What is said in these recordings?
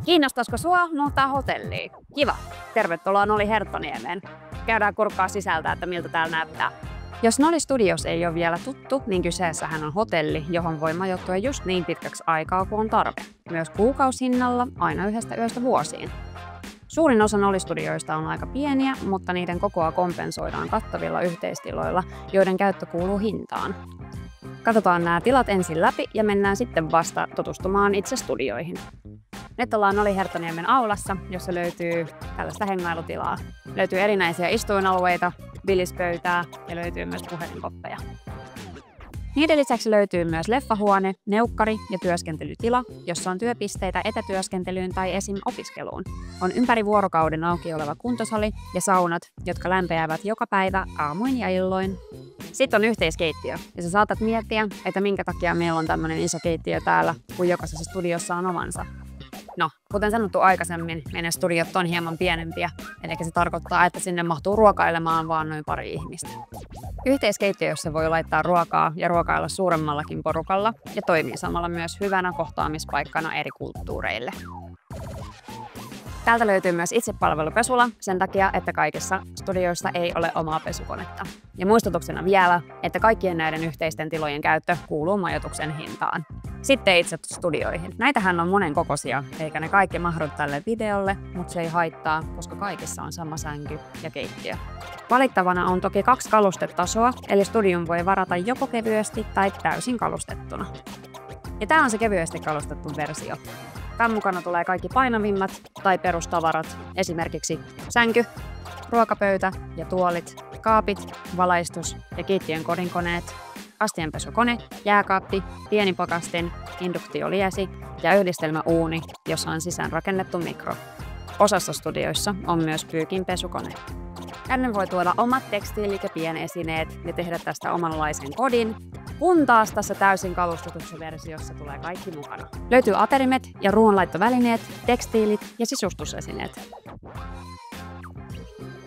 Kiinnostaisiko sua muuttaa hotelliin? Kiva! Tervetuloa Noli Herttoniemeen. Käydään kurkkaa sisältä, että miltä täällä näyttää. Jos Noli Studios ei ole vielä tuttu, niin kyseessähän on hotelli, johon voi majoittua just niin pitkäksi aikaa kuin on tarve. Myös kuukausihinnalla aina yhdestä yöstä vuosiin. Suurin osa Noli Studioista on aika pieniä, mutta niiden kokoa kompensoidaan kattavilla yhteistiloilla, joiden käyttö kuuluu hintaan. Katsotaan nämä tilat ensin läpi ja mennään sitten vasta tutustumaan itse studioihin. Nyt ollaan Noli Herttoniemen aulassa, jossa löytyy tällaista hengailutilaa. Löytyy erinäisiä istuinalueita, bilispöytää ja löytyy myös puhelinkoppeja. Niiden lisäksi löytyy myös leffahuone, neukkari ja työskentelytila, jossa on työpisteitä etätyöskentelyyn tai esim. Opiskeluun. On ympäri vuorokauden auki oleva kuntosali ja saunat, jotka lämpeävät joka päivä aamuin ja illoin. Sitten on yhteiskeittiö, ja sä saatat miettiä, että minkä takia meillä on tämmöinen iso keittiö täällä, kun jokaisessa studiossa on omansa. No, kuten sanottu aikaisemmin, meidän studiot on hieman pienempiä, eli se tarkoittaa, että sinne mahtuu ruokailemaan vaan noin pari ihmistä. Yhteiskeittiössä voi laittaa ruokaa ja ruokailla suuremmallakin porukalla ja toimii samalla myös hyvänä kohtaamispaikkana eri kulttuureille. Täältä löytyy myös itsepalvelupesula sen takia, että kaikissa studioissa ei ole omaa pesukonetta. Ja muistutuksena vielä, että kaikkien näiden yhteisten tilojen käyttö kuuluu majoituksen hintaan. Sitten itse studioihin. Näitähän on monen kokoisia, eikä ne kaikki mahdu tälle videolle, mutta se ei haittaa, koska kaikissa on sama sänky ja keittiö. Valittavana on toki 2 kalustetasoa, eli studion voi varata joko kevyesti tai täysin kalustettuna. Ja tämä on se kevyesti kalustettu versio. Tämän mukana tulee kaikki painavimmat tai perustavarat, esimerkiksi sänky, ruokapöytä ja tuolit, kaapit, valaistus ja keittiön kodinkoneet, astianpesukone, jääkaappi, pieni pakastin, induktioliesi ja yhdistelmäuuni, jossa on sisään rakennettu mikro. Osassa studioissa on myös pyykinpesukone. Tänne voi tuoda omat tekstiilit ja pienesineet ja tehdä tästä omanlaisen kodin, kun taas tässä täysin kalustetussa versiossa tulee kaikki mukana. Löytyy aterimet ja ruoanlaittovälineet, tekstiilit ja sisustusesineet.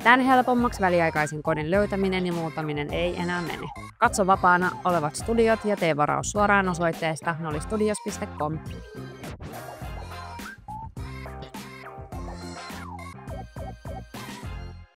Tän helpommaksi väliaikaisen kodin löytäminen ja muuttaminen ei enää mene. Katso vapaana olevat studiot ja tee varaus suoraan osoitteesta nolistudios.com.